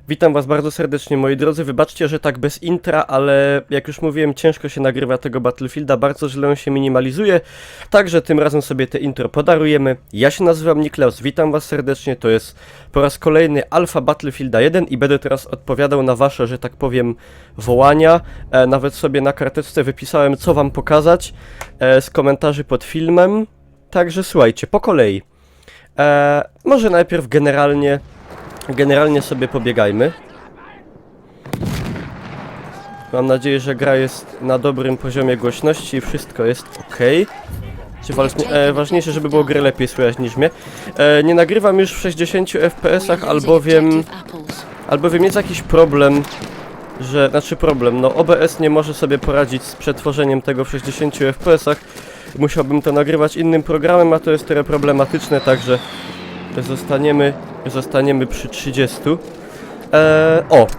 Witam was bardzo serdecznie, moi drodzy. Wybaczcie, że tak bez intra, ale jak już mówiłem, ciężko się nagrywa tego Battlefielda, bardzo źle on się minimalizuje, także tym razem sobie te intro podarujemy. Ja się nazywam Niklaus, witam was serdecznie, to jest po raz kolejny Alpha Battlefielda 1 i będę teraz odpowiadał na wasze, że tak powiem, wołania. Nawet sobie na karteczce wypisałem, co wam pokazać z komentarzy pod filmem, także słuchajcie, po kolei. Może najpierw Generalnie sobie pobiegajmy. Mam nadzieję, że gra jest na dobrym poziomie głośności i wszystko jest ok. Ważniejsze, żeby było grę lepiej słychać niż mnie. Nie nagrywam już w 60 FPS-ach, albowiem jest jakiś problem, no OBS nie może sobie poradzić z przetworzeniem tego w 60 FPS-ach. Musiałbym to nagrywać innym programem, a to jest trochę problematyczne, także zostaniemy przy 30.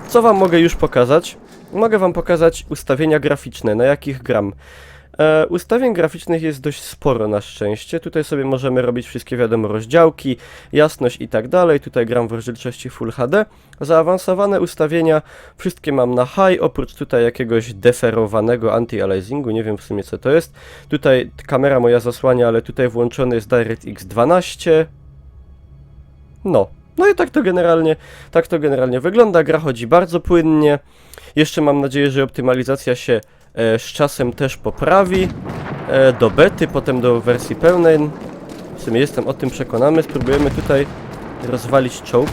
Co wam mogę już pokazać? Mogę wam pokazać ustawienia graficzne, na jakich gram. Ustawień graficznych jest dość sporo na szczęście. Tutaj sobie możemy robić wszystkie, wiadomo, rozdziałki, jasność i tak dalej. Tutaj gram w rozdzielczości Full HD. Zaawansowane ustawienia wszystkie mam na high, oprócz tutaj jakiegoś deferowanego anti-aliasingu, nie wiem w sumie co to jest. Tutaj kamera moja zasłania, ale tutaj włączony jest DirectX 12. No i tak to generalnie wygląda, gra chodzi bardzo płynnie. Jeszcze mam nadzieję, że optymalizacja się z czasem też poprawi do bety, potem do wersji pełnej. W sumie jestem o tym przekonany. Spróbujemy tutaj rozwalić czołg.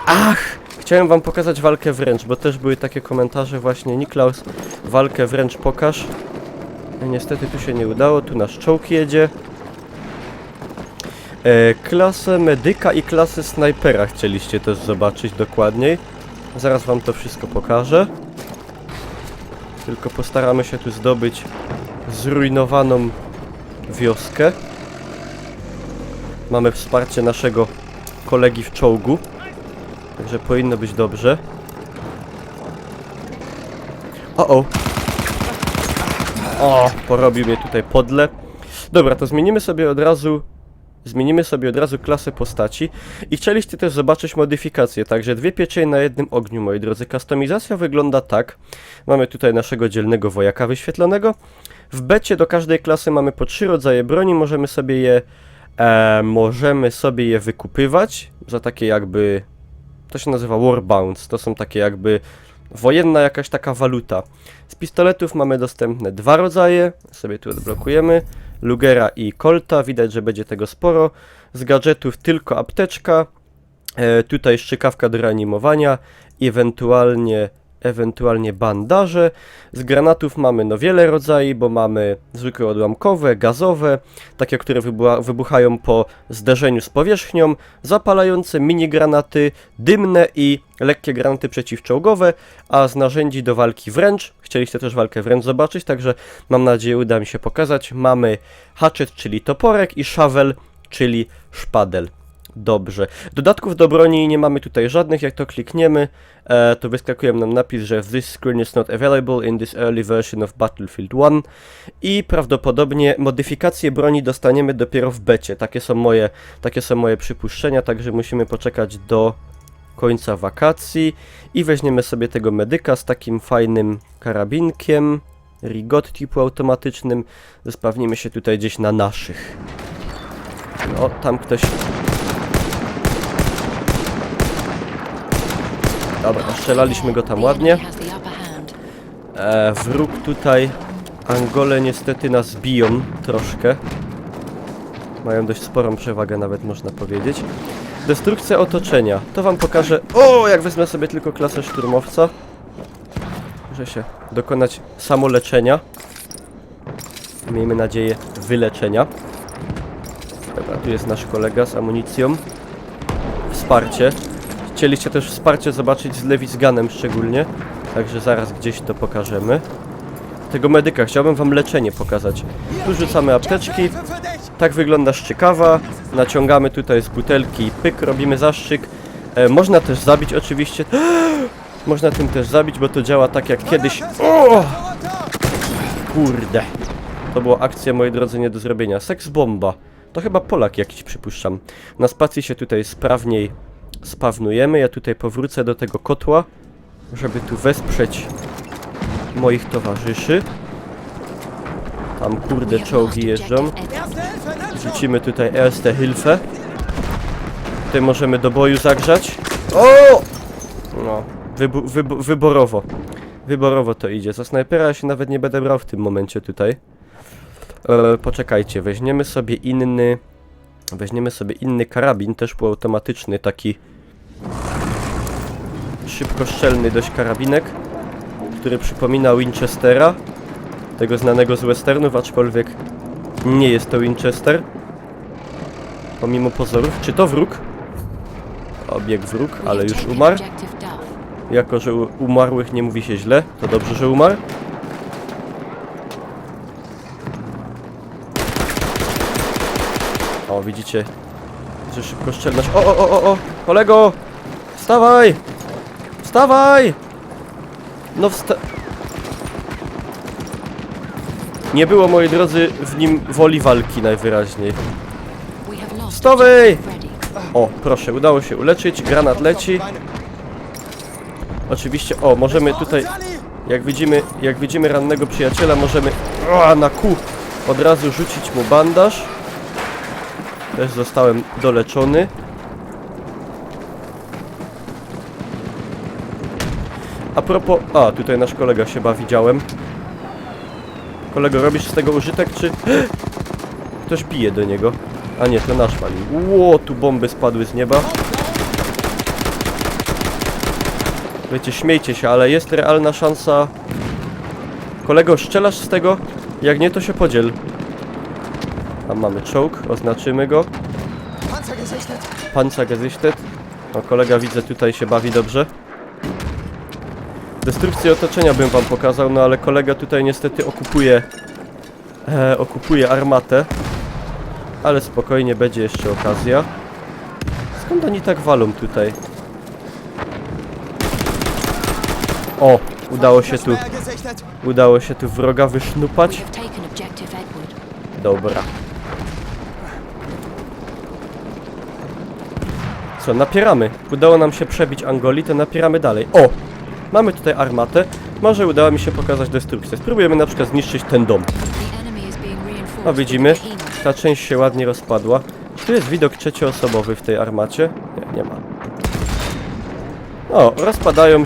Ach! Chciałem wam pokazać walkę wręcz, bo też były takie komentarze właśnie: Niklaus, walkę wręcz pokaż. Niestety tu się nie udało, tu nasz czołg jedzie. Klasę medyka i klasę snajpera chcieliście też zobaczyć dokładniej. Zaraz wam to wszystko pokażę. Tylko postaramy się tu zdobyć zrujnowaną wioskę. Mamy wsparcie naszego kolegi w czołgu, także powinno być dobrze. O, porobił mnie tutaj podle. Dobra, to zmienimy sobie od razu klasę postaci i chcieliście też zobaczyć modyfikacje, także dwie piecze na jednym ogniu, moi drodzy. Kustomizacja wygląda tak. Mamy tutaj naszego dzielnego wojaka wyświetlonego. W becie do każdej klasy mamy po 3 rodzaje broni, możemy sobie je wykupywać za takie jakby, to się nazywa Warbounds, to są takie jakby wojenna jakaś taka waluta. Z pistoletów mamy dostępne 2 rodzaje, sobie tu odblokujemy. Lugera i Colta, widać, że będzie tego sporo. Z gadżetów tylko apteczka, tutaj strzykawka do reanimowania, ewentualnie bandaże. Z granatów mamy no wiele rodzajów, bo mamy zwykłe odłamkowe, gazowe, takie, które wybuchają po zderzeniu z powierzchnią, zapalające mini-granaty, dymne i lekkie granaty przeciwczołgowe, a z narzędzi do walki wręcz, chcieliście też walkę wręcz zobaczyć, także mam nadzieję uda mi się pokazać, mamy hatchet, czyli toporek i shovel, czyli szpadel. Dobrze. Dodatków do broni nie mamy tutaj żadnych, jak to klikniemy, to wyskakuje nam napis, że this screen is not available in this early version of Battlefield 1 i prawdopodobnie modyfikacje broni dostaniemy dopiero w becie. Takie są moje przypuszczenia, także musimy poczekać do końca wakacji i weźmiemy sobie tego medyka z takim fajnym karabinkiem, rigot typu automatycznym. Zespawnimy się tutaj gdzieś na naszych. No, tam ktoś... Dobra, strzelaliśmy go tam ładnie. Wróg tutaj, Angole niestety nas biją troszkę. Mają dość sporą przewagę nawet, można powiedzieć. Destrukcja otoczenia. To wam pokażę... jak wezmę sobie tylko klasę szturmowca. Muszę się dokonać samoleczenia. Miejmy nadzieję wyleczenia. Dobra, tu jest nasz kolega z amunicją. Wsparcie. Chcieliście też wsparcie zobaczyć z Lewis-Gunem szczególnie, także zaraz gdzieś to pokażemy. Tego medyka chciałbym wam leczenie pokazać. Tu rzucamy apteczki, tak wygląda szczykawa, naciągamy tutaj z butelki, pyk, robimy zastrzyk. Można też zabić oczywiście, można tym też zabić, bo to działa tak jak kiedyś. Kurde, to była akcja, moi drodzy, nie do zrobienia. Seks bomba, to chyba Polak jakiś, przypuszczam. Na spacji się tutaj sprawniej spawnujemy. Ja tutaj powrócę do tego kotła, żeby tu wesprzeć moich towarzyszy. Tam kurde czołgi jeżdżą. Rzucimy tutaj Erste Hilfe. Tutaj możemy do boju zagrzać. O! No, wyborowo. Wyborowo to idzie. Za snajpera ja się nawet nie będę brał w tym momencie tutaj. Poczekajcie, weźmiemy sobie inny karabin, też półautomatyczny, taki szybkostrzelny dość karabinek, który przypomina Winchestera, tego znanego z westernów, aczkolwiek nie jest to Winchester, pomimo pozorów. Czy to wróg? Obieg wróg, ale już umarł. Jako że umarłych nie mówi się źle, to dobrze, że umarł. O, widzicie, że szybkostrzelność. O, kolego! Wstawaj! Wstawaj! No nie było, moi drodzy, w nim woli walki najwyraźniej. Wstawaj! O, proszę, udało się uleczyć, granat leci. Oczywiście, o, możemy tutaj, jak widzimy rannego przyjaciela, możemy na kół od razu rzucić mu bandaż. Też zostałem doleczony. A propos... A, tutaj nasz kolega się widziałem. Kolego, robisz z tego użytek, czy... Ktoś pije do niego. A nie, to nasz palił. Ło, tu bomby spadły z nieba. Wiecie, śmiejcie się, ale jest realna szansa... Kolego, strzelasz z tego? Jak nie, to się podziel. Tam mamy czołg, oznaczymy go. Panzergesichtet. O, kolega widzę tutaj się bawi dobrze. Destrukcję otoczenia bym wam pokazał, no ale kolega tutaj niestety okupuje armatę. Ale spokojnie, będzie jeszcze okazja. Skąd oni tak walą tutaj? O, udało się tu wroga wysznupać. Dobra. Co, napieramy. Udało nam się przebić Angoli, to napieramy dalej. O! Mamy tutaj armatę. Może udało mi się pokazać destrukcję. Spróbujemy na przykład zniszczyć ten dom. No widzimy, ta część się ładnie rozpadła. Czy tu jest widok trzecioosobowy w tej armacie? Nie, nie ma. O, rozpadają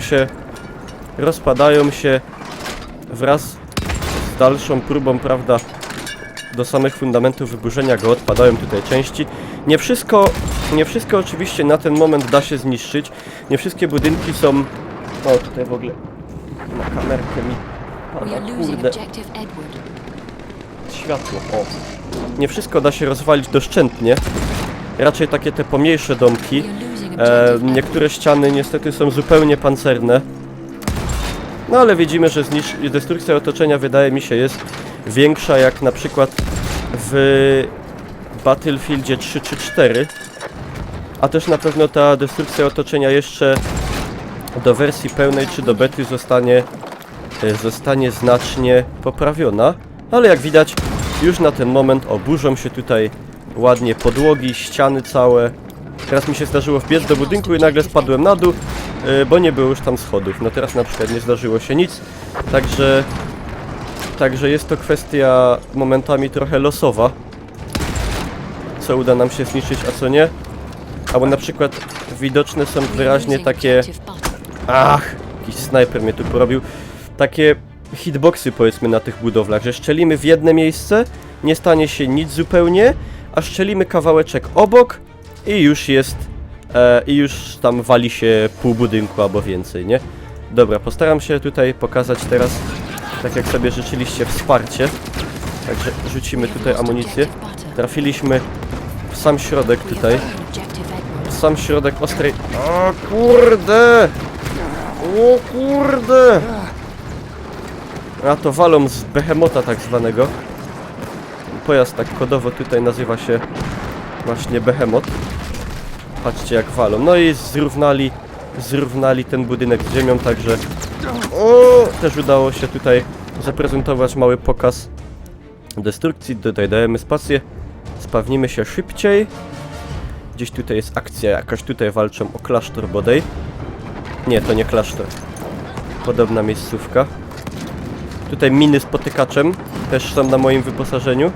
się wraz z dalszą próbą, prawda, do samych fundamentów wyburzenia go odpadają tutaj części. Nie wszystko oczywiście na ten moment da się zniszczyć. Nie wszystkie budynki są... O, tutaj w ogóle na kamerkę mi... O, kurde. Światło, o. Nie wszystko da się rozwalić doszczętnie. Raczej takie te pomniejsze domki. Niektóre ściany niestety są zupełnie pancerne. No ale widzimy, że destrukcja otoczenia, wydaje mi się, jest większa jak na przykład w Battlefieldzie 3 czy 4. A też na pewno ta destrukcja otoczenia jeszcze do wersji pełnej czy do bety zostanie znacznie poprawiona. Ale jak widać, już na ten moment burzą się tutaj ładnie podłogi, ściany całe. Teraz mi się zdarzyło wbiec do budynku i nagle spadłem na dół, bo nie było już tam schodów. No teraz na przykład nie zdarzyło się nic, także jest to kwestia momentami trochę losowa, co uda nam się zniszczyć, a co nie. Albo na przykład widoczne są wyraźnie takie... Ach, jakiś snajper mnie tu porobił. Takie hitboxy, powiedzmy, na tych budowlach, że strzelimy w jedne miejsce, nie stanie się nic zupełnie, a strzelimy kawałeczek obok i już jest... I już tam wali się pół budynku albo więcej, nie? Dobra, postaram się tutaj pokazać teraz, tak jak sobie życzyliście, wsparcie. Także rzucimy tutaj amunicję. Trafiliśmy w sam środek tutaj. W sam środek ostrej... O kurde! O kurde! A to walą z behemota tak zwanego. Pojazd tak kodowo tutaj nazywa się właśnie behemot. Patrzcie jak walą. No i zrównali ten budynek z ziemią, także... O, też udało się tutaj zaprezentować mały pokaz destrukcji. Tutaj dajemy spację. Spawnimy się szybciej. Gdzieś tutaj jest akcja jakaś, tutaj walczą o klasztor bodaj. Nie, to nie klasztor. Podobna miejscówka. Tutaj miny z potykaczem też są na moim wyposażeniu.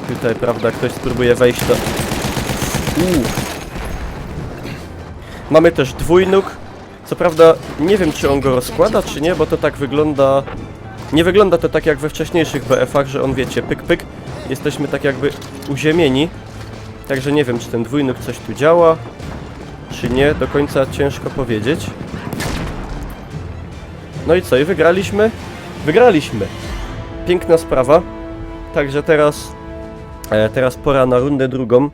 Tutaj, prawda, ktoś spróbuje wejść do... Mamy też dwójnóg. Co prawda, nie wiem, czy on go rozkłada, czy nie, bo to tak wygląda... Nie wygląda to tak jak we wcześniejszych BF-ach, że on, wiecie, pyk, pyk. Jesteśmy tak jakby uziemieni. Także nie wiem, czy ten dwójnóg coś tu działa, czy nie. Do końca ciężko powiedzieć. No i co? I wygraliśmy? Wygraliśmy! Piękna sprawa. Także teraz pora na rundę drugą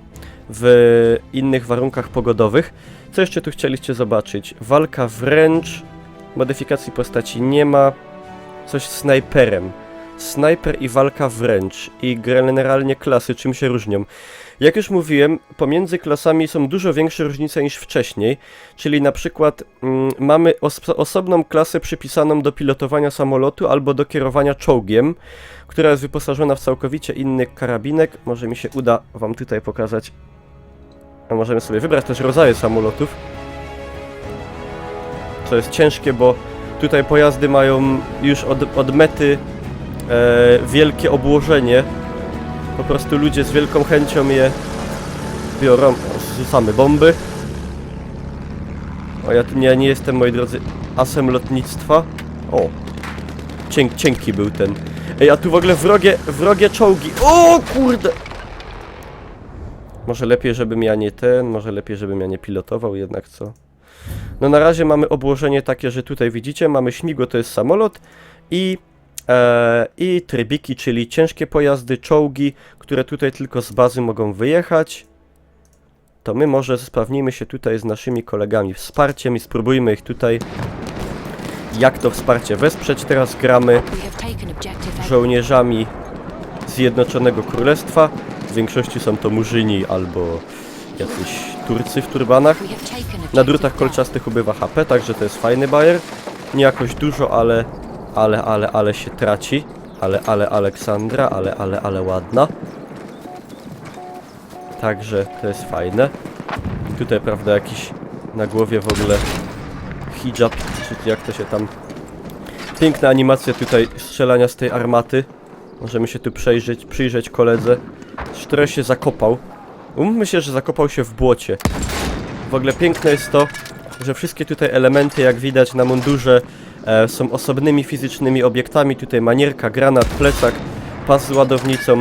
w innych warunkach pogodowych. Co jeszcze tu chcieliście zobaczyć? Walka wręcz. Modyfikacji postaci nie ma. Coś z snajperem. Snajper i walka wręcz. I generalnie klasy czym się różnią? Jak już mówiłem, pomiędzy klasami są dużo większe różnice niż wcześniej. Czyli na przykład mamy osobną klasę przypisaną do pilotowania samolotu albo do kierowania czołgiem, która jest wyposażona w całkowicie inny karabinek. Może mi się uda wam tutaj pokazać. A możemy sobie wybrać też rodzaje samolotów. Co jest ciężkie, bo tutaj pojazdy mają już od mety wielkie obłożenie. Po prostu ludzie z wielką chęcią je biorą. Rzucamy bomby. O, ja tu nie jestem, moi drodzy, asem lotnictwa. O! Cienki był ten. Ej, a tu w ogóle wrogie czołgi. O kurde! Może lepiej, żebym ja nie może lepiej, żebym ja nie pilotował jednak, co? No na razie mamy obłożenie takie, że tutaj widzicie, mamy śmigło, to jest samolot i trybiki, czyli ciężkie pojazdy, czołgi, które tutaj tylko z bazy mogą wyjechać. To my może sprawnijmy się tutaj z naszymi kolegami wsparciem i spróbujmy ich tutaj, jak to wsparcie wesprzeć. Teraz gramy żołnierzami Zjednoczonego Królestwa. W większości są to Murzyni albo jacyś Turcy w turbanach. Na drutach kolczastych ubywa HP, także to jest fajny bajer. Nie jakoś dużo, ale się traci. Ale Aleksandra, ale ładna. Także to jest fajne. Tutaj, prawda, jakiś na głowie w ogóle hijab, czy jak to się tam... Piękna animacja tutaj strzelania z tej armaty. Możemy się tu przyjrzeć koledze. Trochę się zakopał. Myślę, że zakopał się w błocie. W ogóle piękne jest to, że wszystkie tutaj elementy, jak widać na mundurze, są osobnymi fizycznymi obiektami. Tutaj manierka, granat, plecak, pas z ładownicą.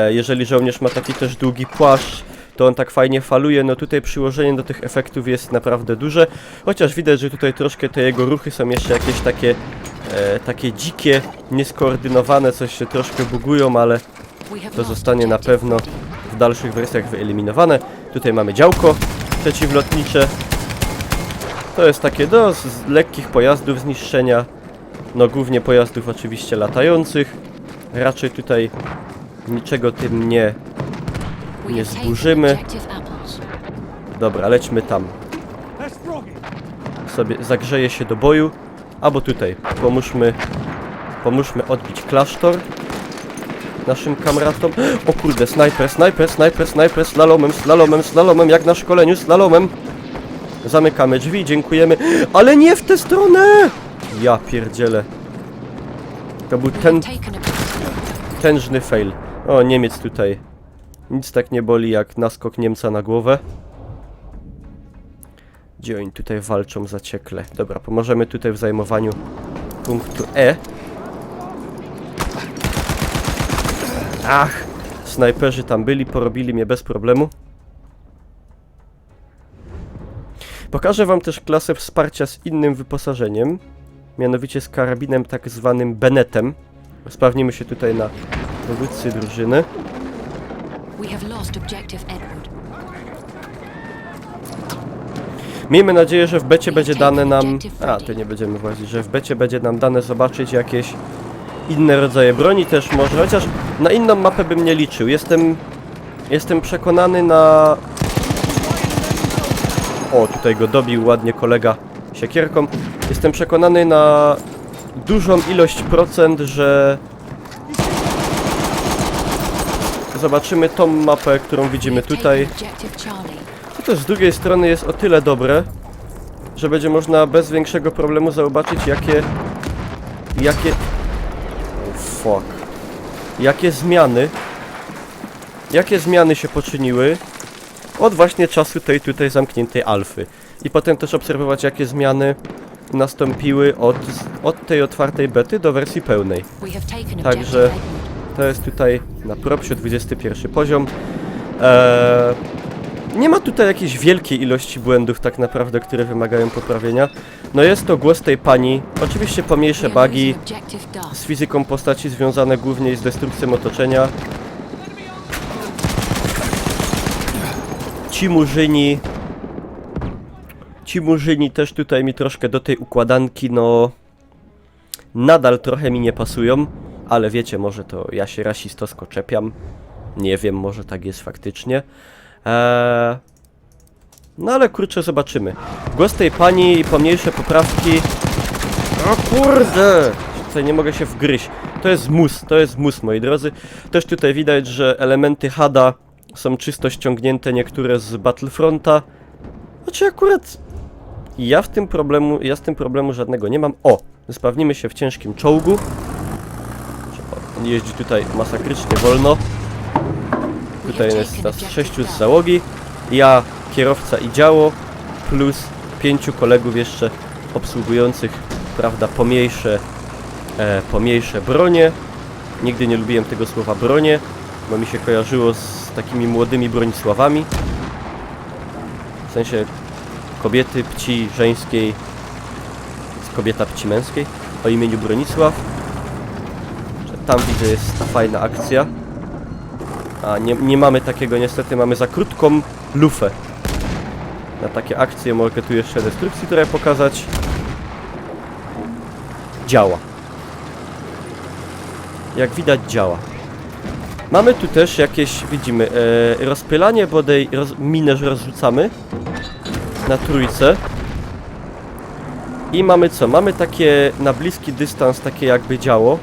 Jeżeli żołnierz ma taki też długi płaszcz, to on tak fajnie faluje. No tutaj przyłożenie do tych efektów jest naprawdę duże. Chociaż widać, że tutaj troszkę te jego ruchy są jeszcze jakieś takie dzikie, nieskoordynowane, coś się troszkę bugują, ale to zostanie na pewno w dalszych wersjach wyeliminowane. Tutaj mamy działko przeciwlotnicze. To jest takie do lekkich pojazdów zniszczenia. No głównie pojazdów oczywiście latających. Raczej tutaj niczego tym nie zburzymy. Dobra, lećmy tam. Sobie zagrzeje się do boju. Albo tutaj pomóżmy odbić klasztor naszym kamratom. O kurde, snajper, slalomem, jak na szkoleniu, slalomem. Zamykamy drzwi, dziękujemy. Ale nie w tę stronę! Ja pierdzielę. To był tężny fail. O, Niemiec tutaj. Nic tak nie boli jak naskok Niemca na głowę. Gdzie oni tutaj walczą zaciekle. Dobra, pomożemy tutaj w zajmowaniu punktu E. Ach! Snajperzy tam byli, porobili mnie bez problemu. Pokażę wam też klasę wsparcia z innym wyposażeniem. Mianowicie z karabinem tak zwanym Bennetem. Sprawnimy się tutaj na dowódcy drużyny. Miejmy nadzieję, że w becie będzie dane nam... to nie będziemy włazić, że w becie będzie nam dane zobaczyć jakieś inne rodzaje broni też może, chociaż na inną mapę bym nie liczył. Jestem przekonany na... O, tutaj go dobił ładnie kolega siekierką. Jestem przekonany na dużą ilość procent, że zobaczymy tą mapę, którą widzimy tutaj. To też z drugiej strony jest o tyle dobre, że będzie można bez większego problemu zobaczyć jakie... Oh fuck. Jakie zmiany się poczyniły od właśnie czasu tej tutaj zamkniętej alfy. I potem też obserwować, jakie zmiany nastąpiły od tej otwartej bety do wersji pełnej. Także to jest tutaj na propsie 21 poziom. Nie ma tutaj jakiejś wielkiej ilości błędów tak naprawdę, które wymagają poprawienia. No jest to głos tej pani, oczywiście pomniejsze bugi z fizyką postaci związane głównie z destrukcją otoczenia. Ci murzyni też tutaj mi troszkę do tej układanki, no... Nadal trochę mi nie pasują, ale wiecie, może to ja się rasistowsko czepiam. Nie wiem, może tak jest faktycznie. No ale kurczę, zobaczymy. Głos tej pani i pomniejsze poprawki... O kurde! Tutaj nie mogę się wgryźć. To jest mus, moi drodzy. Też tutaj widać, że elementy HUD-a są czysto ściągnięte, niektóre z Battlefronta. Znaczy akurat... Ja z tym problemu żadnego nie mam. O! Spawnimy się w ciężkim czołgu. On jeździ tutaj masakrycznie wolno. Tutaj jest nas 6 z załogi. Ja, kierowca i działo. Plus 5 kolegów jeszcze obsługujących, prawda, pomniejsze bronie. Nigdy nie lubiłem tego słowa bronie, bo mi się kojarzyło z takimi młodymi Bronisławami. W sensie kobiety płci żeńskiej, kobieta płci męskiej o imieniu Bronisław. Tam widzę jest fajna akcja. A nie mamy takiego niestety, mamy za krótką lufę. Na takie akcje mogę tu jeszcze destrukcji trochę pokazać. Działa. Jak widać działa. Mamy tu też jakieś, widzimy, rozpylanie bodaj, minę rozrzucamy na trójce. I mamy co? Mamy takie na bliski dystans, takie jakby działo,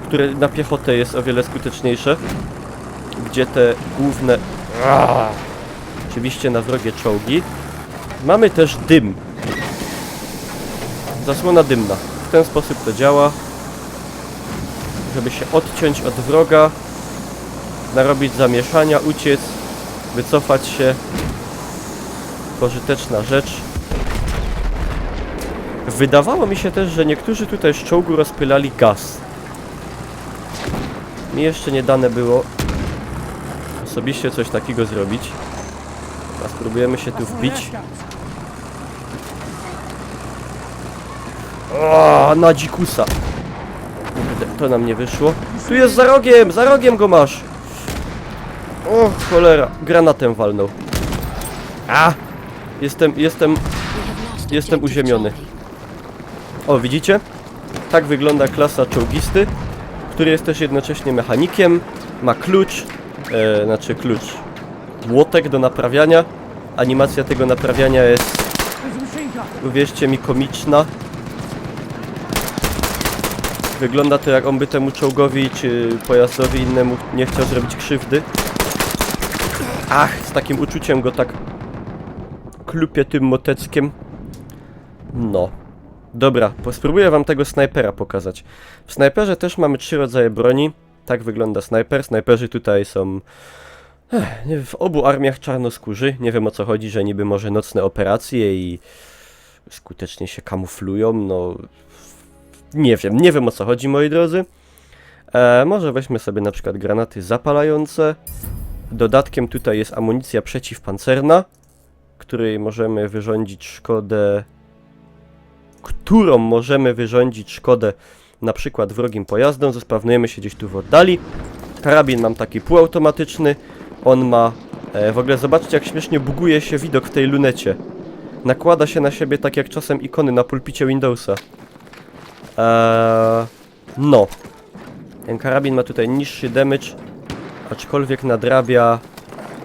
które na piechotę jest o wiele skuteczniejsze. Gdzie te główne... Oczywiście na wrogie czołgi. Mamy też dym. Zasłona dymna. W ten sposób to działa. Żeby się odciąć od wroga, narobić zamieszania, uciec, wycofać się. Pożyteczna rzecz. Wydawało mi się też, że niektórzy tutaj z czołgu rozpylali gaz. Mi jeszcze nie dane było osobiście coś takiego zrobić. A spróbujemy się tu wbić. O, na dzikusa. To nam nie wyszło. Tu jest za rogiem go masz. O, cholera, granatem walnął. A! Jestem uziemiony. O, widzicie? Tak wygląda klasa czołgisty, który jest też jednocześnie mechanikiem. Ma klucz, młotek do naprawiania. Animacja tego naprawiania jest, uwierzcie mi, komiczna. Wygląda to, jak on by temu czołgowi czy pojazdowi innemu nie chciał zrobić krzywdy. Ach, z takim uczuciem go tak klupie tym moteckiem. No. Dobra, spróbuję wam tego snajpera pokazać. W snajperze też mamy 3 rodzaje broni. Tak wygląda snajper. Snajperzy tutaj są w obu armiach czarnoskórzy. Nie wiem, o co chodzi, że niby może nocne operacje i skutecznie się kamuflują. No... Nie wiem, o co chodzi, moi drodzy. Może weźmy sobie na przykład granaty zapalające. Dodatkiem tutaj jest amunicja przeciwpancerna, którą możemy wyrządzić szkodę na przykład wrogim pojazdom. Zespawnujemy się gdzieś tu w oddali. Karabin mam taki półautomatyczny. On ma... w ogóle zobaczcie, jak śmiesznie buguje się widok w tej lunecie. Nakłada się na siebie tak jak czasem ikony na pulpicie Windowsa. No. Ten karabin ma tutaj niższy damage, aczkolwiek nadrabia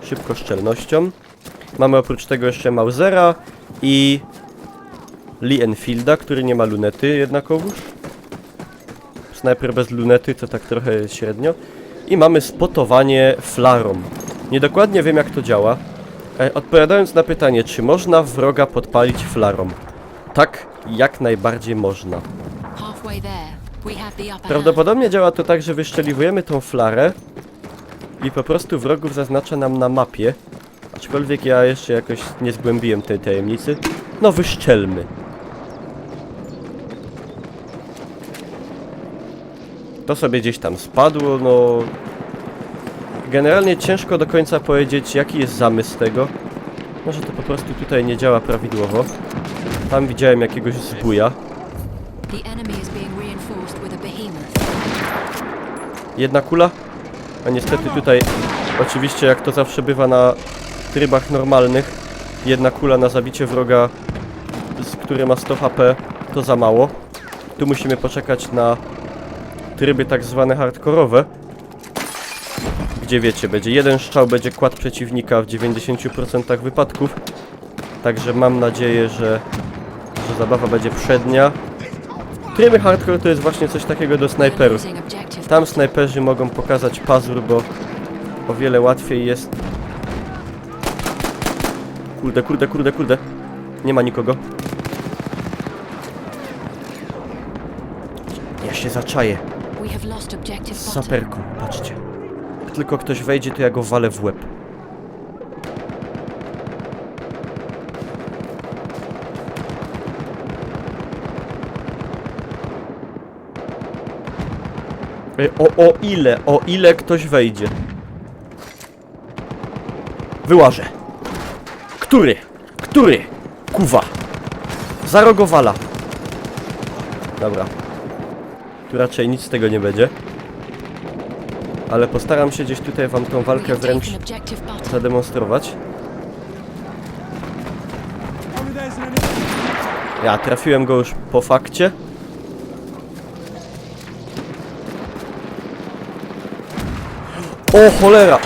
szybkoszczelnością. Mamy oprócz tego jeszcze Mausera i Lee Enfielda, który nie ma lunety jednakowoż. Snajper bez lunety to tak trochę średnio. i mamy spotowanie flarą. Niedokładnie wiem, jak to działa. Odpowiadając na pytanie, czy można wroga podpalić flarą? Tak, jak najbardziej można. Prawdopodobnie działa to tak, że wyszczeliwujemy tą flarę i po prostu wrogów zaznacza nam na mapie. Aczkolwiek ja jeszcze jakoś nie zgłębiłem tej tajemnicy. No wyszczelmy. To sobie gdzieś tam spadło, no... Generalnie ciężko do końca powiedzieć, jaki jest zamysł tego. Może to po prostu tutaj nie działa prawidłowo. Tam widziałem jakiegoś zbója. Jedna kula? A niestety tutaj, oczywiście jak to zawsze bywa na trybach normalnych, jedna kula na zabicie wroga, który ma 100 HP, to za mało. Tu musimy poczekać na tryby tak zwane hardkorowe, gdzie wiecie, będzie jeden strzał, będzie kładł przeciwnika w 90% wypadków. Także mam nadzieję, że zabawa będzie przednia. Tryby hardcore to jest właśnie coś takiego do snajperów. Tam snajperzy mogą pokazać pazur, bo o wiele łatwiej jest. Kurde. Nie ma nikogo. Ja się zaczaję. Z saperką, patrzcie. Jak tylko ktoś wejdzie, to ja go walę w łeb. O ile ktoś wejdzie. Wyłażę. Który? Kuwa. Zarogowala. Dobra. Tu raczej nic z tego nie będzie. Ale postaram się gdzieś tutaj wam tą walkę wręcz zademonstrować. Ja trafiłem go już po fakcie. O cholera!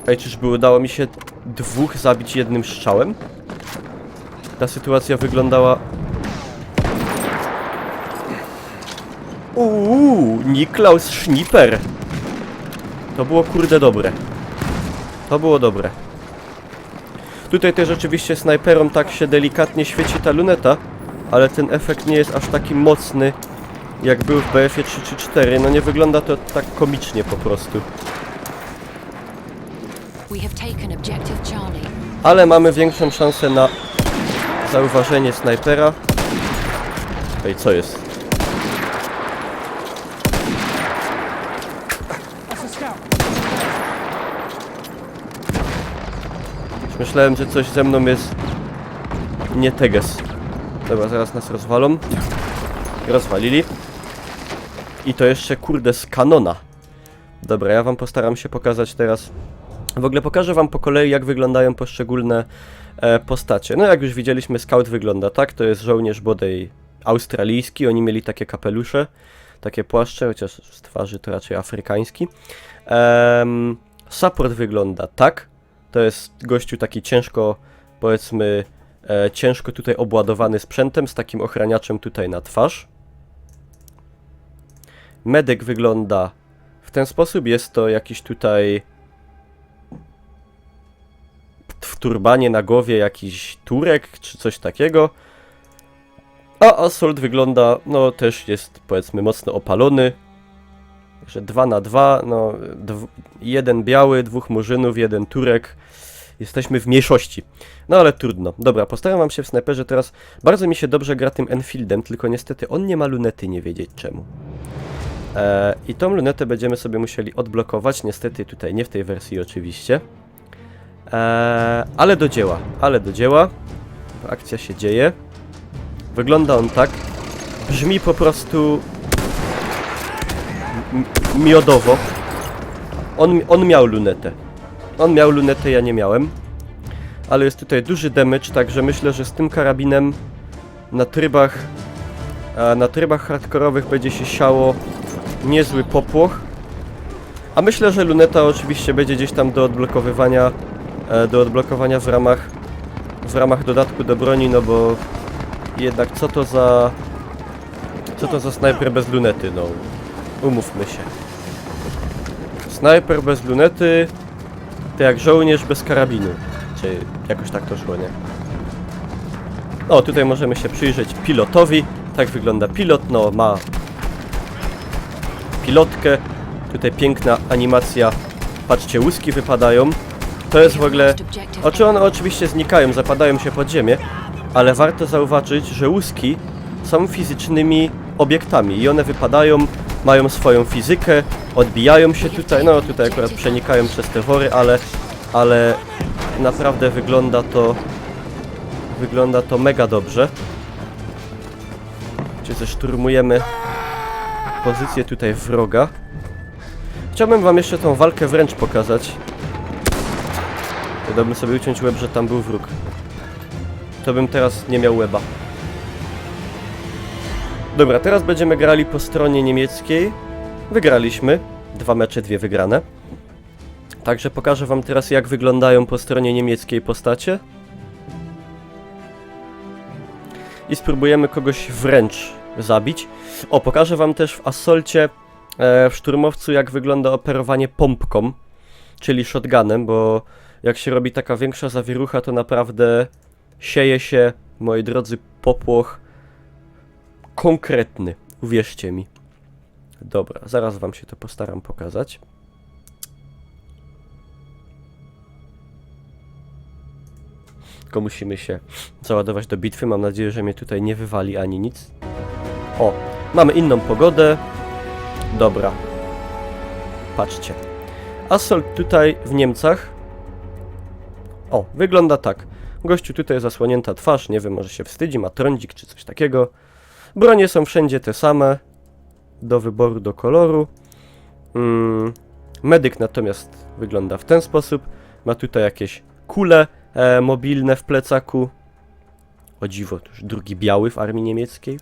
Ej, czyżby udało mi się dwóch zabić jednym strzałem? Ta sytuacja wyglądała... Niklaus Schnipper! To było kurde dobre. To było dobre. Tutaj też oczywiście snajperom tak się delikatnie świeci ta luneta, ale ten efekt nie jest aż taki mocny, jak był w BF-ie 3-4. No nie wygląda to tak komicznie po prostu. Ale mamy większą szansę na zauważenie snajpera. Ej, co jest? Myślałem, że coś ze mną jest nie teges. Dobra, zaraz nas rozwalą. Rozwalili. I to jeszcze kurde z kanona. Dobra, ja wam postaram się pokazać teraz. W ogóle pokażę wam po kolei, jak wyglądają poszczególne postacie. No jak już widzieliśmy, scout wygląda tak. To jest żołnierz bodaj australijski. Oni mieli takie kapelusze, takie płaszcze, chociaż z twarzy to raczej afrykański. Support wygląda tak. To jest gościu taki ciężko, powiedzmy, ciężko tutaj obładowany sprzętem, z takim ochraniaczem tutaj na twarz. Medyk wygląda w ten sposób, jest to jakiś tutaj w turbanie na głowie jakiś Turek, czy coś takiego. A Assault wygląda, no też jest, powiedzmy, mocno opalony. Także 2 na 2, no jeden biały, 2 murzynów, 1 Turek. Jesteśmy w mniejszości. No ale trudno. Dobra, postaram wam się w snajperze teraz. Bardzo mi się dobrze gra tym Enfieldem, tylko niestety on nie ma lunety, nie wiedzieć czemu. I tą lunetę będziemy sobie musieli odblokować. Niestety tutaj nie w tej wersji oczywiście. Ale do dzieła. Akcja się dzieje. Wygląda on tak. Brzmi po prostu miodowo. On miał lunetę. Ja nie miałem. Ale jest tutaj duży damage, także myślę, że z tym karabinem na trybach hardkorowych będzie się siało niezły popłoch. A myślę, że luneta oczywiście będzie gdzieś tam do odblokowania w ramach dodatku do broni, no bo jednak co to za snajper bez lunety, no. Umówmy się. Snajper bez lunety to jak żołnierz bez karabinu. Czy jakoś tak to szło, nie? O, tutaj możemy się przyjrzeć pilotowi. Tak wygląda pilot, no ma pilotkę. Tutaj piękna animacja. Patrzcie, łuski wypadają. To jest w ogóle... One oczywiście znikają, zapadają się pod ziemię, ale warto zauważyć, że łuski są fizycznymi obiektami i one wypadają, mają swoją fizykę, odbijają się tutaj, no tutaj akurat przenikają przez te wory, ale naprawdę wygląda to mega dobrze. Czyli zeszturmujemy pozycję tutaj wroga. Chciałbym wam jeszcze tą walkę wręcz pokazać. Dałbym sobie uciąć łeb, że tam był wróg. To bym teraz nie miał łeba. Dobra, teraz będziemy grali po stronie niemieckiej. Wygraliśmy. 2 mecze, 2 wygrane. Także pokażę wam teraz, jak wyglądają po stronie niemieckiej postacie. I spróbujemy kogoś wręcz zabić. O, pokażę wam też w Assaulcie, w szturmowcu, jak wygląda operowanie pompką, czyli shotgunem, bo jak się robi taka większa zawierucha, to naprawdę sieje się, moi drodzy, popłoch konkretny, uwierzcie mi. Dobra, zaraz wam się to postaram pokazać. Tylko musimy się załadować do bitwy, mam nadzieję, że mnie tutaj nie wywali ani nic. O, mamy inną pogodę. Dobra. Patrzcie. Assault tutaj w Niemcach. O, wygląda tak. Gościu tutaj zasłonięta twarz, nie wiem, może się wstydzi, ma trądzik czy coś takiego. Bronie są wszędzie te same. Do wyboru, do koloru. Medyk natomiast wygląda w ten sposób. Ma tutaj jakieś kule mobilne w plecaku. O dziwo, to już drugi biały w armii niemieckiej.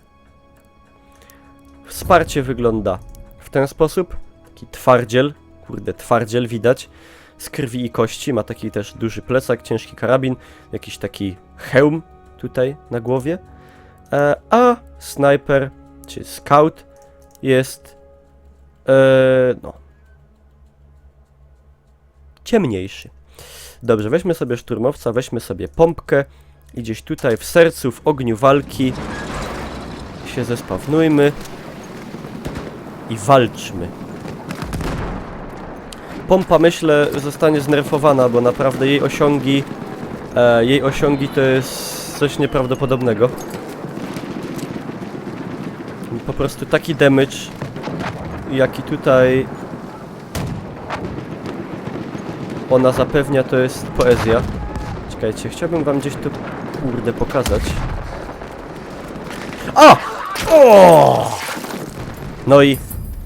Wsparcie wygląda w ten sposób. Taki twardziel. Kurde, twardziel widać. Z krwi i kości. Ma taki też duży plecak, ciężki karabin. Jakiś taki hełm tutaj na głowie. A snajper, czy scout jest no ciemniejszy. Dobrze, weźmy sobie szturmowca, weźmy sobie pompkę i gdzieś tutaj w sercu, w ogniu walki się zespawnujmy i walczmy. Pompa, myślę, zostanie znerfowana, bo naprawdę jej osiągi to jest coś nieprawdopodobnego. Po prostu taki damage, jaki tutaj ona zapewnia, to jest poezja. Czekajcie, chciałbym wam gdzieś to kurde pokazać. A! O! No i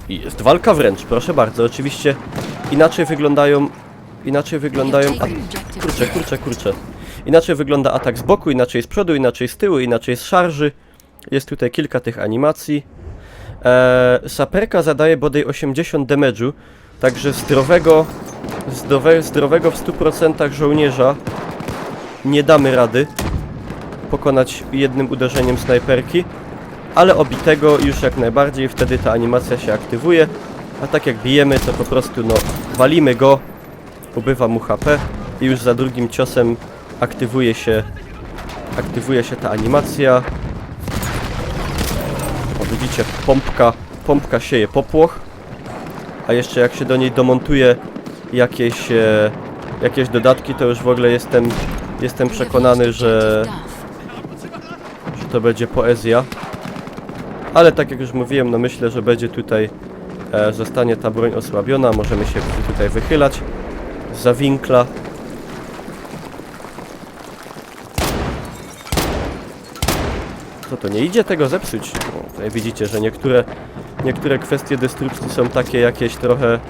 jest walka wręcz, proszę bardzo. Oczywiście inaczej wyglądają kurczę. Inaczej wygląda atak z boku, inaczej z przodu, inaczej z tyłu, inaczej z szarży. Jest tutaj kilka tych animacji. Saperka zadaje bodaj 80 damage'u, także zdrowego w 100% żołnierza nie damy rady pokonać jednym uderzeniem snajperki, ale obitego już jak najbardziej, wtedy ta animacja się aktywuje, a tak jak bijemy, to po prostu no walimy go, ubywa mu HP i już za drugim ciosem aktywuje się ta animacja. O, widzicie, pompka sieje popłoch, a jeszcze jak się do niej domontuje jakieś dodatki, to już w ogóle jestem przekonany, że to będzie poezja. Ale tak jak już mówiłem, no myślę, że będzie tutaj, zostanie ta broń osłabiona, możemy się tutaj wychylać zza winkla. Co to, nie idzie tego zepsuć? No, tutaj widzicie, że niektóre kwestie destrukcji są takie jakieś trochę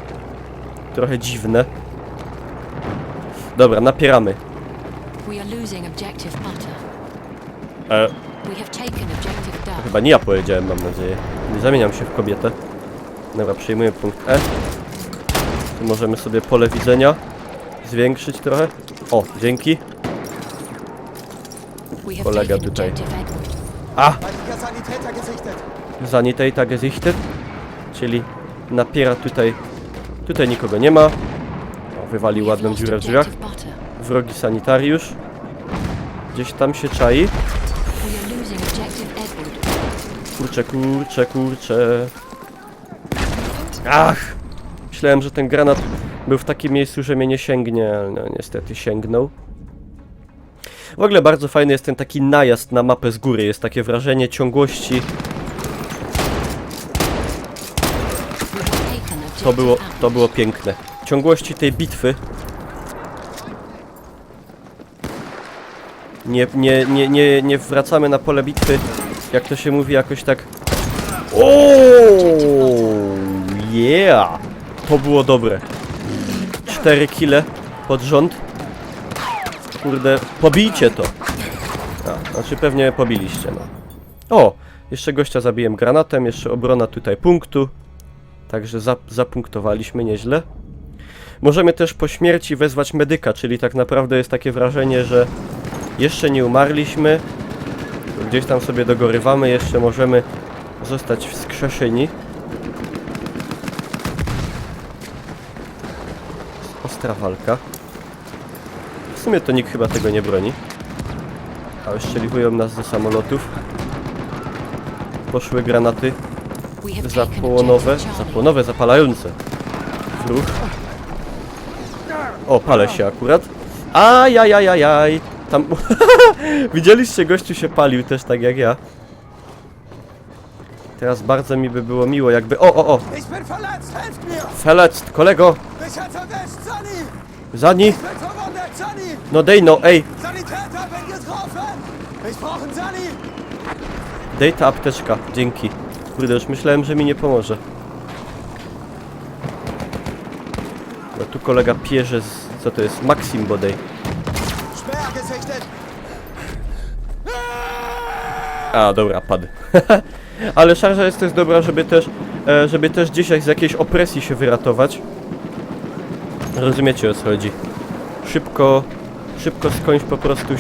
dziwne. Dobra, napieramy. To chyba nie ja powiedziałem, mam nadzieję. Nie zamieniam się w kobietę. Dobra, przejmuję punkt E. Tu możemy sobie pole widzenia zwiększyć trochę. O, dzięki. Kolega tutaj. A! Sanitäter gesichtet. Czyli napiera tutaj. Tutaj nikogo nie ma. O, wywalił ładną dziurę w drzwiach. Wrogi sanitariusz. Gdzieś tam się czai. Kurczę. Ach! Myślałem, że ten granat był w takim miejscu, że mnie nie sięgnie, ale no, niestety sięgnął. W ogóle bardzo fajny jest ten taki najazd na mapę z góry. Jest takie wrażenie ciągłości. To było piękne. Ciągłości tej bitwy. Nie wracamy na pole bitwy, jak to się mówi, jakoś tak. Yeah! To było dobre. 4 kile pod rząd. Kurde, pobijcie to. Znaczy pewnie pobiliście, no. O! Jeszcze gościa zabiłem granatem, jeszcze obrona tutaj punktu. Także zapunktowaliśmy nieźle. Możemy też po śmierci wezwać medyka, czyli tak naprawdę jest takie wrażenie, że jeszcze nie umarliśmy. Gdzieś tam sobie dogorywamy, jeszcze możemy zostać wskrzeszeni. Ostra walka. W sumie to nikt chyba tego nie broni. A wyszczeliwują nas ze samolotów. Poszły granaty zapłonowe, zapalające. Wróg. O, palę się akurat. Ajajajajaj. Tam... Widzieliście, gościu się palił też tak jak ja. Teraz bardzo mi by było miło, jakby... O! Verletzt, kolego! Zani! No dej no, ej! Dej ta apteczka, dzięki. Kurde, już myślałem, że mi nie pomoże. No tu kolega pierze z... Co to jest? Maxim bodaj. A, dobra, padł. Ale szarża jest też dobra, żeby też dzisiaj z jakiejś opresji się wyratować. Rozumiecie, o co chodzi. Szybko skądś po prostu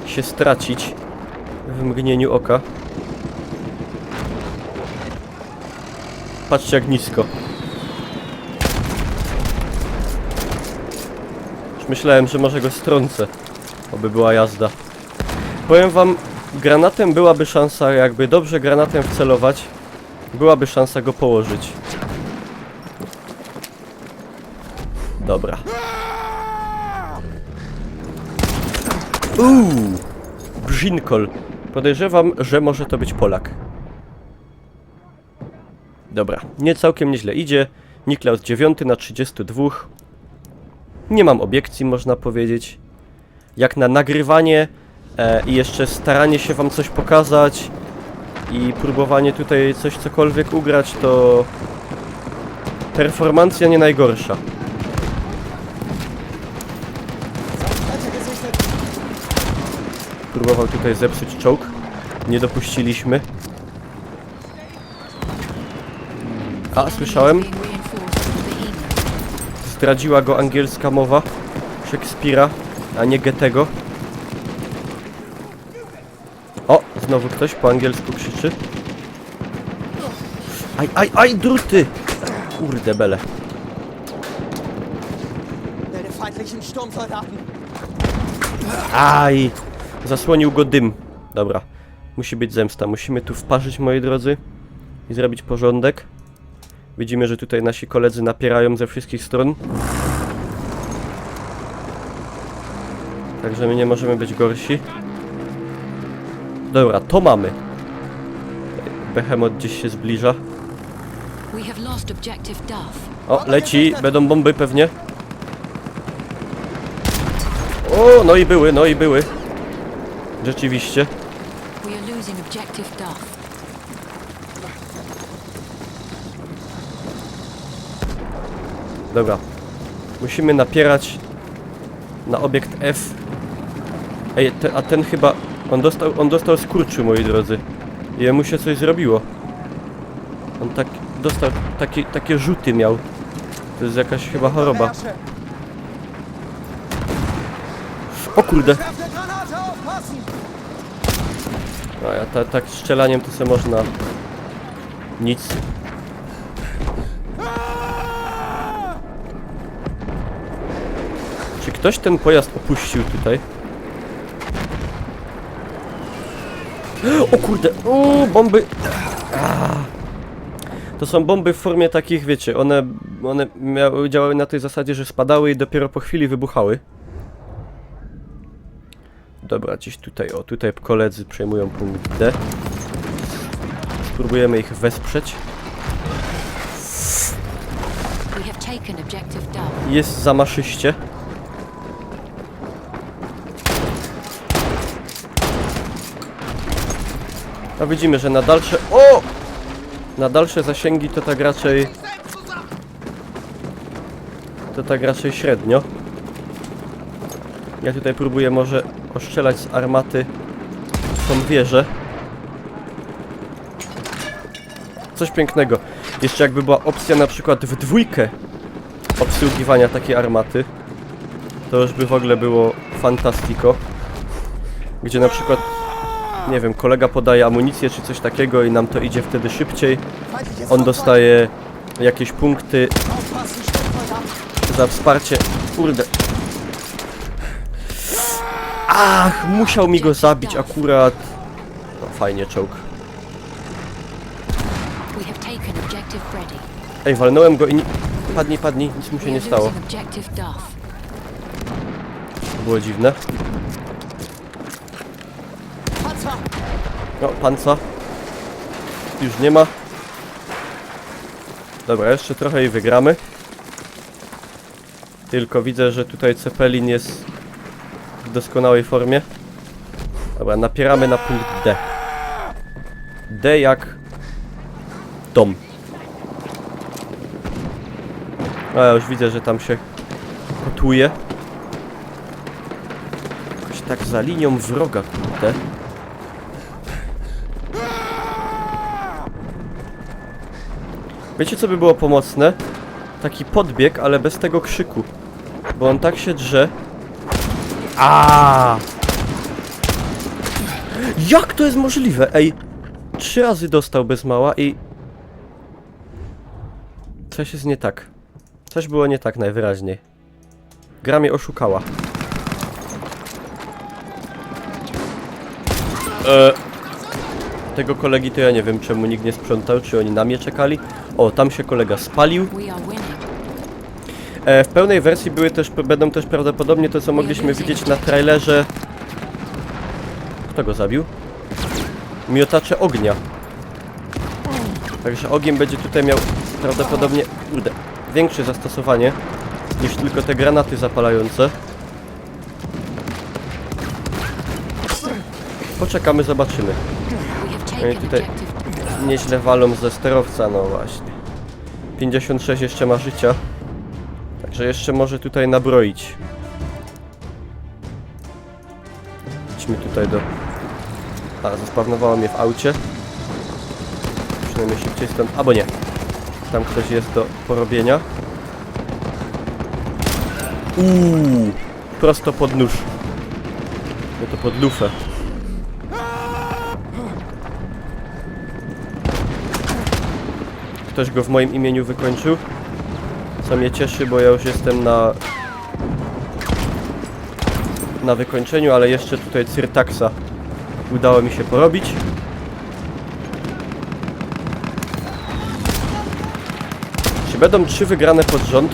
się stracić w mgnieniu oka. Patrzcie jak nisko. Już myślałem, że może go strącę. Oby była jazda. Powiem wam, granatem byłaby szansa, jakby dobrze granatem wcelować, byłaby szansa go położyć. Dobra. Brzinkol. Podejrzewam, że może to być Polak. Dobra, nie całkiem nieźle idzie. Niklaus 9 na 32. Nie mam obiekcji, można powiedzieć. Jak na nagrywanie i jeszcze staranie się wam coś pokazać i próbowanie tutaj cokolwiek ugrać, to performancja nie najgorsza. Próbował tutaj zepsuć czołg. Nie dopuściliśmy. A, słyszałem. Zdradziła go angielska mowa Szekspira, a nie Goethego. O, znowu ktoś po angielsku krzyczy. Aj, druty! Kurde bele. Aj! Zasłonił go dym. Dobra. Musi być zemsta. Musimy tu wparzyć, moi drodzy. I zrobić porządek. Widzimy, że tutaj nasi koledzy napierają ze wszystkich stron. Także my nie możemy być gorsi. Dobra, to mamy. Behemoth gdzieś się zbliża. O, leci. Będą bomby pewnie. O, no i były. Rzeczywiście. Dobra. Musimy napierać na obiekt F. Ej, a ten chyba... On dostał skurczu, moi drodzy. I jemu się coś zrobiło. On tak... Dostał... Takie rzuty miał. To jest jakaś chyba choroba. O kurde! No ja tak strzelaniem to se można... Nic. Czy ktoś ten pojazd opuścił tutaj? O kurde! O, bomby! To są bomby w formie takich, wiecie, one działały na tej zasadzie, że spadały i dopiero po chwili wybuchały. Dobra, gdzieś tutaj, o, tutaj koledzy przejmują punkt D. Spróbujemy ich wesprzeć. Jest zamaszyście. A widzimy, że na dalsze... O! Na dalsze zasięgi to tak raczej... To tak raczej średnio. Ja tutaj próbuję może ostrzelać z armaty tą wieżę. Coś pięknego. Jeszcze jakby była opcja na przykład w dwójkę obsługiwania takiej armaty, to już by w ogóle było fantastico. Gdzie na przykład, nie wiem, kolega podaje amunicję czy coś takiego i nam to idzie wtedy szybciej. On dostaje jakieś punkty za wsparcie. Kurde. Ach, musiał mi go zabić akurat. No, fajnie, czołg. Ej, walnąłem go i nie... Padnij, nic mu się nie stało. To było dziwne. No, panca. Już nie ma. Dobra, jeszcze trochę i wygramy. Tylko widzę, że tutaj Cepelin jest w doskonałej formie. Dobra, napieramy na punkt D. D jak dom. A ja już widzę, że tam się kotuje. Jakoś tak za linią wroga, kurde. Wiecie, co by było pomocne? Taki podbieg, ale bez tego krzyku. Bo on tak się drze. Aaaa! Jak to jest możliwe? Ej, 3 razy dostał bez mała i... Coś jest nie tak. Coś było nie tak najwyraźniej. Gra mnie oszukała. Tego kolegi to ja nie wiem, czemu nikt nie sprzątał, czy oni na mnie czekali. O, tam się kolega spalił. W pełnej wersji będą też prawdopodobnie to, co mogliśmy widzieć na trailerze. Kto go zabił? Miotacze ognia. Także ogień będzie tutaj miał prawdopodobnie, kurde, większe zastosowanie niż tylko te granaty zapalające. Poczekamy, zobaczymy. Oni tutaj nieźle walą ze sterowca, no właśnie. 56 jeszcze ma życia. Także jeszcze może tutaj nabroić. Idźmy tutaj do... A, zespawnowało mnie w aucie. Przynajmniej szybciej stąd... Albo nie. Tam ktoś jest do porobienia. Prosto pod nóż. No to pod lufę. Ktoś go w moim imieniu wykończył. Co mnie cieszy, bo ja już jestem na wykończeniu, ale jeszcze tutaj Cyrtaxa udało mi się porobić. Czy będą 3 wygrane pod rząd?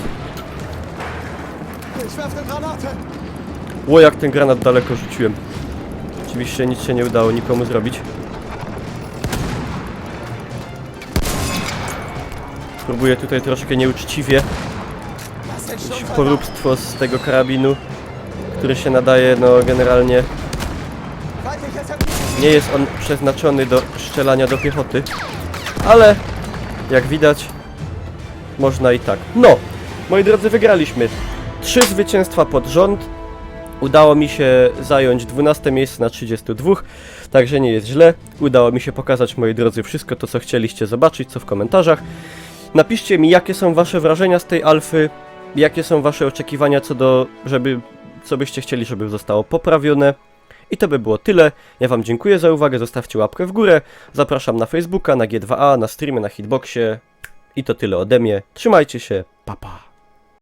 Ło, jak ten granat daleko rzuciłem. Oczywiście nic się nie udało nikomu zrobić. Próbuję tutaj troszkę nieuczciwie. Jakieś poróbstwo z tego karabinu, który się nadaje, no generalnie nie jest on przeznaczony do strzelania do piechoty, ale jak widać można i tak. No, moi drodzy, wygraliśmy 3 zwycięstwa pod rząd. Udało mi się zająć 12 miejsce na 32, także nie jest źle. Udało mi się pokazać, moi drodzy, wszystko to, co chcieliście zobaczyć, co w komentarzach. Napiszcie mi, jakie są wasze wrażenia z tej alfy, jakie są wasze oczekiwania co byście chcieli, żeby zostało poprawione. I to by było tyle. Ja wam dziękuję za uwagę, zostawcie łapkę w górę. Zapraszam na Facebooka, na G2A, na streamy, na Hitboxie. I to tyle ode mnie. Trzymajcie się, pa pa.